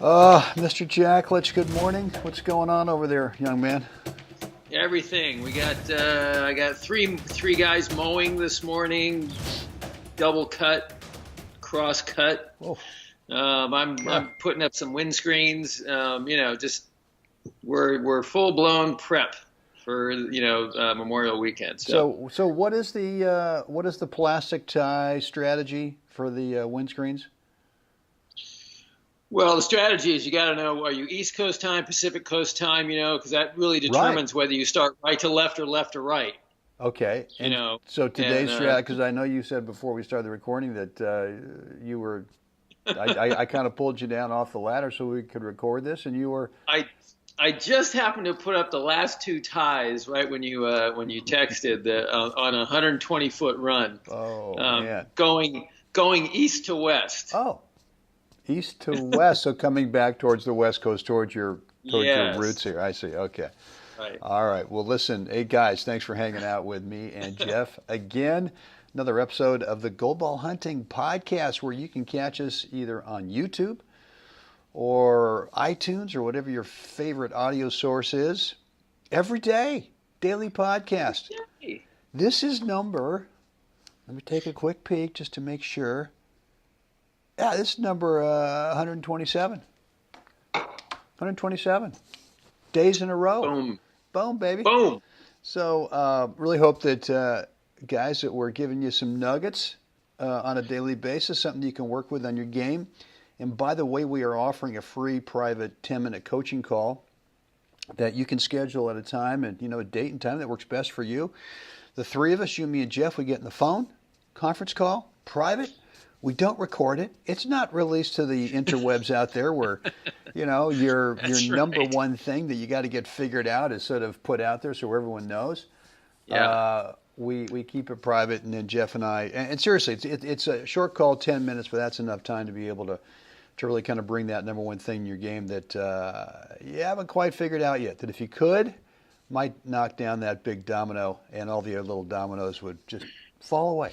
Mr. Jacklich, good morning. What's going on over there, young man? Everything. I got three guys mowing this morning, double cut, cross cut. Oh, I'm putting up some windscreens. Just we're full blown prep for Memorial Weekend. So what is the plastic tie strategy for the windscreens? Well, the strategy is you got to know, are you East Coast time, Pacific Coast time, because that really Right. determines whether you start right to left or left to right. Okay. You And know, so and today's strategy, because I know you said before we started the recording that you were, I kind of pulled you down off the ladder so we could record this, and you were, I I just happened to put up the last two ties right when you texted on a 120-foot run, oh man, going east to west. oh, east to west, so coming back towards the west coast, towards your roots Yes, here. I see. Okay. right. All right. Well, listen, hey guys, thanks for hanging out with me and Jeff again. Another episode of the Gold Ball Hunting Podcast, where you can catch us either on YouTube or iTunes or whatever your favorite audio source is. Every day, daily podcast. Yay. This is number. Let me take a quick peek just to make sure. Yeah, this is number 127. 127 days in a row. Boom, Boom, baby. boom. So, really hope that, guys, that we're giving you some nuggets on a daily basis, something you can work with on your game. And by the way, we are offering a free private 10-minute coaching call that you can schedule at a time and, a date and time that works best for you. The three of us, you, me, and Jeff, we get in the phone, conference call, private. We don't record it. It's not released to the interwebs out there where, your That's number right. one thing that you got to get figured out is sort of put out there so everyone knows. Yeah. We keep it private, and then Jeff and I, and seriously, it's a short call, 10 minutes, but that's enough time to be able to really kind of bring that number one thing in your game that you haven't quite figured out yet. That if you could, might knock down that big domino, and all the other little dominoes would just fall away.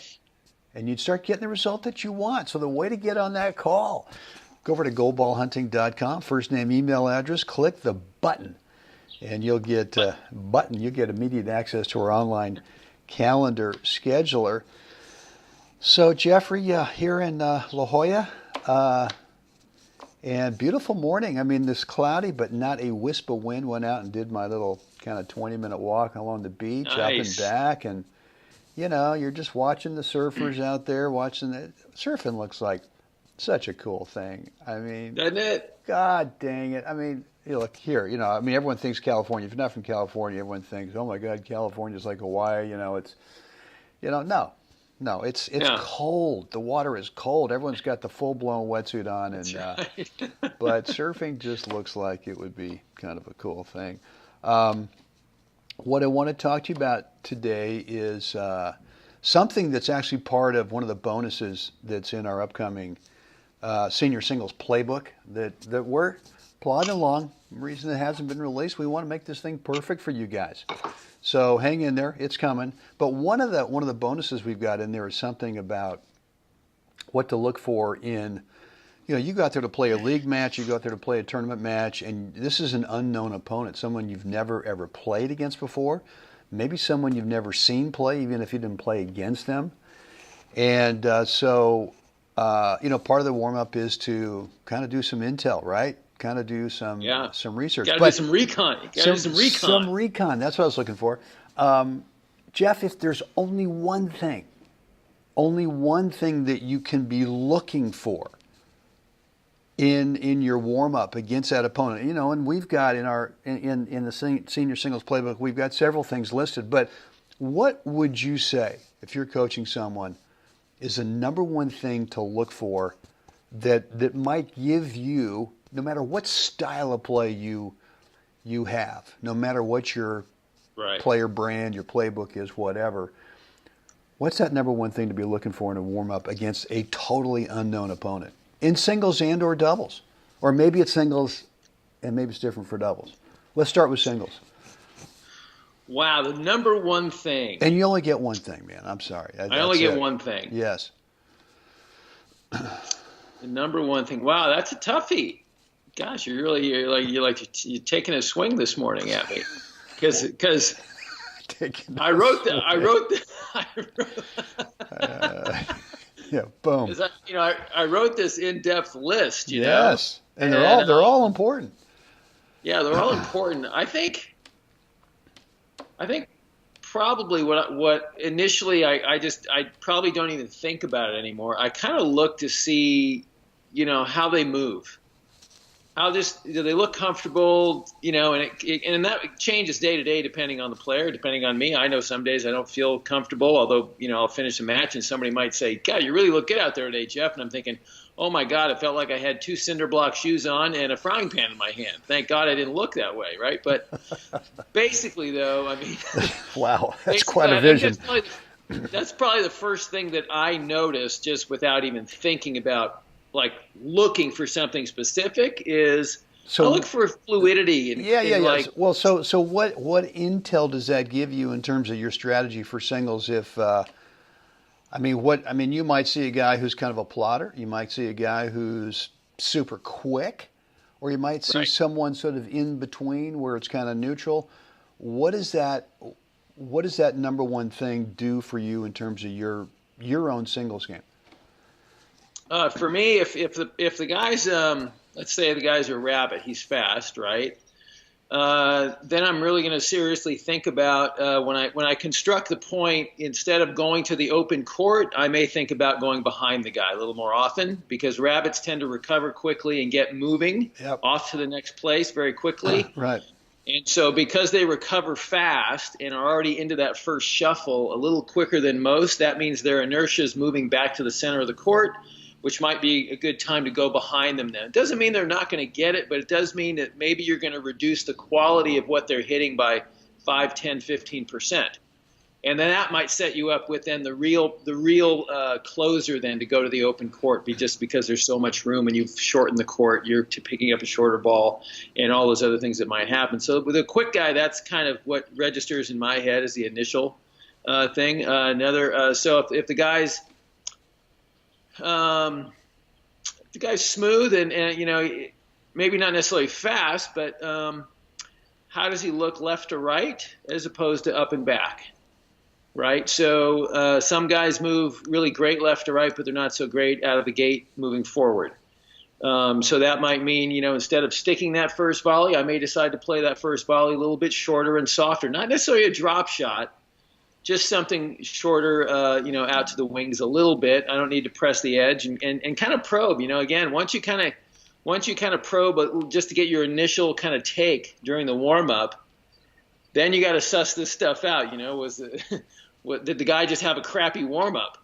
And you'd start getting the result that you want. So the way to get on that call, go over to goldballhunting.com, first name, email address, click the button, and you'll get immediate access to our online calendar scheduler. So Jeffrey, here in La Jolla, and beautiful morning. I mean, this cloudy, but not a wisp of wind. Went out and did my little kind of 20-minute walk along the beach, up and Nice. back, and you're just watching the surfers out there, watching it. Surfing looks like such a cool thing. I mean, Doesn't it? God dang it. I mean, you look here, everyone thinks California. If you're not from California, everyone thinks, oh my God, California's like Hawaii. No. No, it's Yeah. cold. The water is cold. Everyone's got the full-blown wetsuit on, That's and right. but surfing just looks like it would be kind of a cool thing. Um, what I want to talk to you about today is something that's actually part of one of the bonuses that's in our upcoming senior singles playbook that we're plodding along. The reason it hasn't been released, we want to make this thing perfect for you guys. So hang in there, it's coming. But one of the bonuses we've got in there is something about what to look for in, you go out there to play a league match, you go out there to play a tournament match, and this is an unknown opponent, someone you've never ever played against before, maybe someone you've never seen play, even if you didn't play against them. And part of the warm up is to kind of do some intel, right? Kind of do Yeah. some research. Got to do But some recon. You got to do some some recon. recon. That's what I was looking for. Jeff, if there's only one thing that you can be looking for in your warm up against that opponent, and we've got in the senior singles playbook, we've got several things listed. But what would you say if you're coaching someone is the number one thing to look for that might give you, no matter what style of play you have, no matter what your Right. player brand, your playbook is, whatever, what's that number one thing to be looking for in a warm-up against a totally unknown opponent? In singles and or doubles. Or maybe it's singles and maybe it's different for doubles. Let's start with singles. Wow. The number one thing. And you only get one thing, man. I'm sorry. I only That's get it. one thing. Yes. The number one thing. Wow, that's a toughie. Gosh, you're taking a swing this morning at me, because I wrote the I wrote the I wrote, Yeah, boom. 'cause I wrote this in-depth list, Yes, and and they're all important. yeah, they're all important. I think probably what initially I probably don't even think about it anymore. I kind of look to see, how they move. How do they look comfortable, and that changes day to day depending on the player, depending on me. I know some days I don't feel comfortable, although, I'll finish a match and somebody might say, God, you really look good out there today, Jeff. And I'm thinking, oh my God, it felt like I had 2 cinder block shoes on and a frying pan in my hand. Thank God I didn't look that way, right? But basically, though, I mean, wow, that's quite a vision. That's probably the first thing that I noticed, just without even thinking about, like, looking for something specific, is I look for fluidity. Yeah. Like, well, so what intel does that give you in terms of your strategy for singles? If you might see a guy who's kind of a plotter, you might see a guy who's super quick, or you might see someone sort of in between where it's kind of neutral. What does that number one thing do for you in terms of your own singles game? For me, if the guy's let's say the guy's a rabbit, he's fast, right? Then I'm really going to seriously think about when I construct the point, instead of going to the open court, I may think about going behind the guy a little more often, because rabbits tend to recover quickly and get moving off to the next place very quickly. Right. And so because they recover fast and are already into that first shuffle a little quicker than most, that means their inertia is moving back to the center of the court, which might be a good time to go behind them then. It doesn't mean they're not going to get it, but it does mean that maybe you're going to reduce the quality of what they're hitting by 5, 10, 15%. And then that might set you up with then the real closer then to go to the open court, just because there's so much room and you've shortened the court, you're picking up a shorter ball and all those other things that might happen. So with a quick guy, that's kind of what registers in my head as the initial thing. So if the guy's smooth and maybe not necessarily fast, but how does he look left to right as opposed to up and back, right? So some guys move really great left to right, but they're not so great out of the gate moving forward. So that might mean, instead of sticking that first volley, I may decide to play that first volley a little bit shorter and softer, not necessarily a drop shot, just something shorter, out to the wings a little bit. I don't need to press the edge and kind of probe. Again, once you kind of probe, but just to get your initial kind of take during the warm up, then you got to suss this stuff out. Did the guy just have a crappy warm up?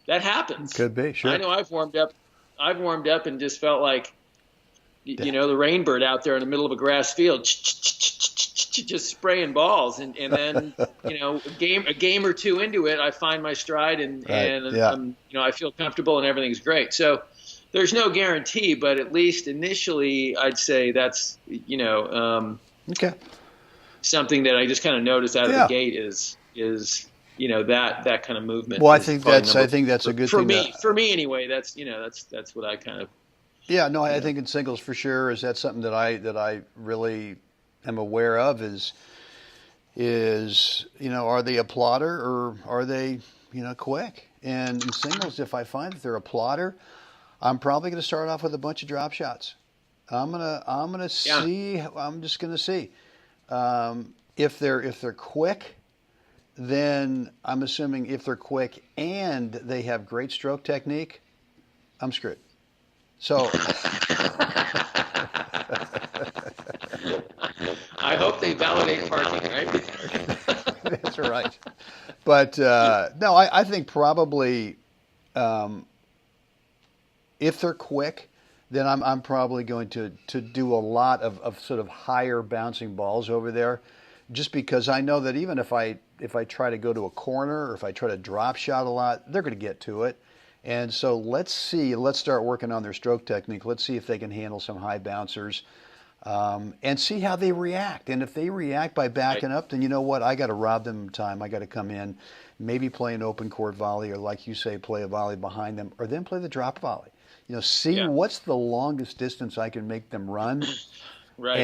That happens. Could be, sure. I know I've warmed up and just felt like, the rainbird out there in the middle of a grass field, just spraying balls, and then a game or two into it, I find my stride and I feel comfortable and everything's great. So there's no guarantee, but at least initially, I'd say that's something that I just kind of noticed out of the gate is that kind of movement. Well, I think that's a good thing for me anyway. That's what I kind of. Yeah, no, I think in singles for sure is that something that I really am aware of is are they a plotter or are they quick? And in singles, if I find that they're a plotter, I'm probably going to start off with a bunch of drop shots. I'm gonna see. I'm just going to see if they're quick. Then I'm assuming if they're quick and they have great stroke technique, I'm screwed. So I hope they validate parking, right? That's right. But no, I think probably if they're quick, then I'm probably going to do a lot of sort of higher bouncing balls over there, just because I know that even if I try to go to a corner or if I try to drop shot a lot, they're going to get to it. And so let's start working on their stroke technique. Let's see if they can handle some high bouncers and see how they react. And if they react by backing up, then you know what? I got to rob them time. I got to come in, maybe play an open court volley, or like you say, play a volley behind them, or then play the drop volley. see Yeah. what's the longest distance I can make them run. Right.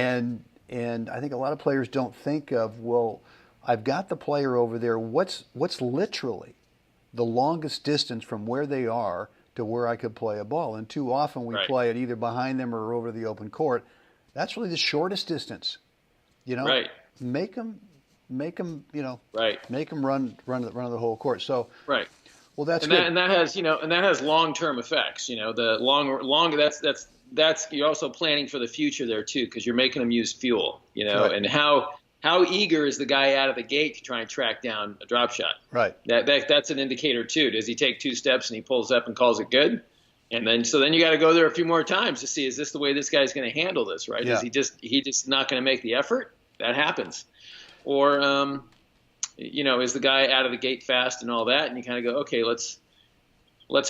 And I think a lot of players don't think of, well, I've got the player over there. What's literally the longest distance from where they are to where I could play a ball? And too often we Right. play it either behind them or over the open court. That's really the shortest distance. Right. Make them, Right. make them run the whole court. So, Right. well, that's And good. that has long-term effects. The long that's you're also planning for the future there too, because you're making them use fuel. Right. And how eager is the guy out of the gate to try and track down a drop shot? Right. That's an indicator too. Does he take 2 steps and he pulls up and calls it good? And then you got to go there a few more times to see, is this the way this guy's going to handle this? Right? Yeah. Is he just not going to make the effort? That happens. Or is the guy out of the gate fast and all that? And you kind of go, okay, let's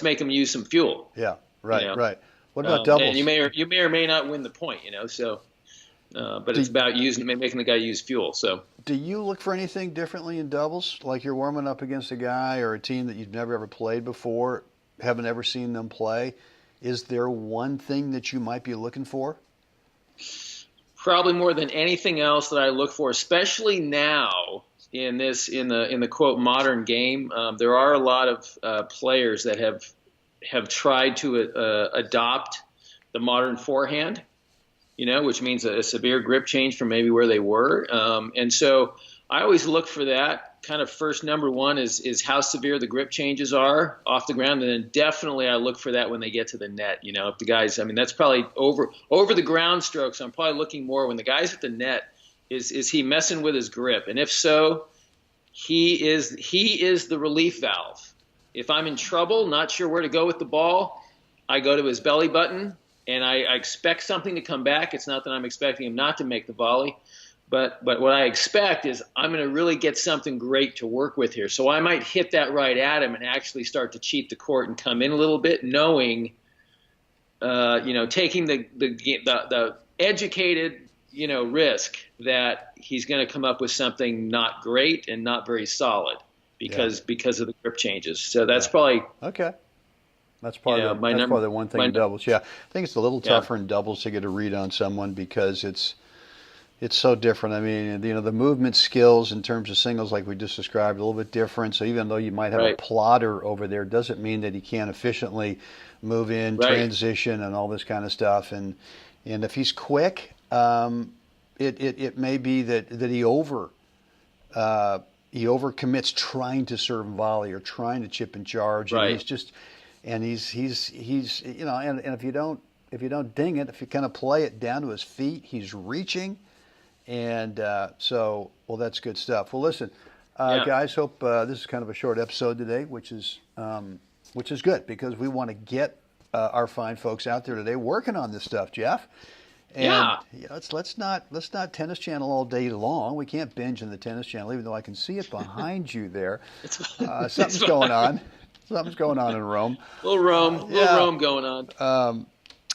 make him use some fuel. Yeah. Right. Right. What about doubles? And you may or may not win the point. So, but it's about making the guy use fuel. So, do you look for anything differently in doubles? Like you're warming up against a guy or a team that you've never ever played before, haven't ever seen them play. Is there one thing that you might be looking for? Probably more than anything else that I look for, especially now in the quote modern game, there are a lot of players that have tried to adopt the modern forehand, which means a severe grip change from maybe where they were. And so I always look for that. Kind of first, number one is how severe the grip changes are off the ground, and then definitely I look for that when they get to the net. If the guys, that's probably over the ground strokes. I'm probably looking more when the guy's at the net. Is he messing with his grip? And if so, he is the relief valve. If I'm in trouble, not sure where to go with the ball, I go to his belly button, and I expect something to come back. It's not that I'm expecting him not to make the volley. But what I expect is I'm going to really get something great to work with here. So I might hit that right at him and actually start to cheat the court and come in a little bit, knowing, taking the educated, risk that he's going to come up with something not great and not very solid because of the grip changes. So that's probably okay. That's probably the one thing in doubles. Yeah, I think it's a little tougher in doubles to get a read on someone because it's so different. I mean, the movement skills in terms of singles, like we just described, a little bit different. So even though you might have a plotter over there, doesn't mean that he can't efficiently move in, transition, and all this kind of stuff. And if he's quick, it may be that he overcommits trying to serve and volley or trying to chip and charge. Right. And he's and if you don't ding it, if you kind of play it down to his feet, he's reaching. And that's good stuff. Well, listen, guys, hope this is kind of a short episode today, which is good because we want to get our fine folks out there today working on this stuff, Jeff. And let's not Tennis Channel all day long. We can't binge in the Tennis Channel, even though I can see it behind you there. Something's going on. Something's going on in Rome. Little Rome going on.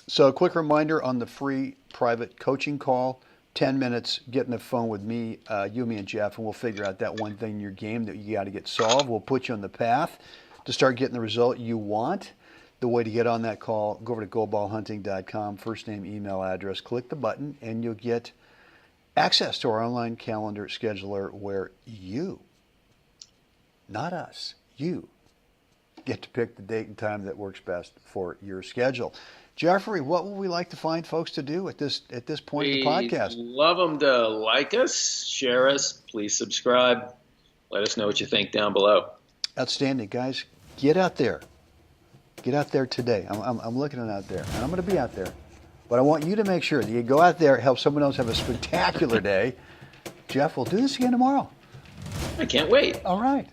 So a quick reminder on the free private coaching call. 10 minutes, get on the phone with me, me and Jeff, and we'll figure out that one thing in your game that you got to get solved. We'll put you on the path to start getting the result you want. The way to get on that call, go over to goalballhunting.com, first name, email address, click the button, and you'll get access to our online calendar scheduler where you, not us, you get to pick the date and time that works best for your schedule. Jeffrey, what would we like to find folks to do at this point in the podcast? We'd love them to like us, share us, please subscribe. Let us know what you think down below. Outstanding, guys. Get out there. Get out there today. I'm looking at out there, and I'm going to be out there. But I want you to make sure that you go out there, help someone else have a spectacular day. Jeff, we'll do this again tomorrow. I can't wait. All right.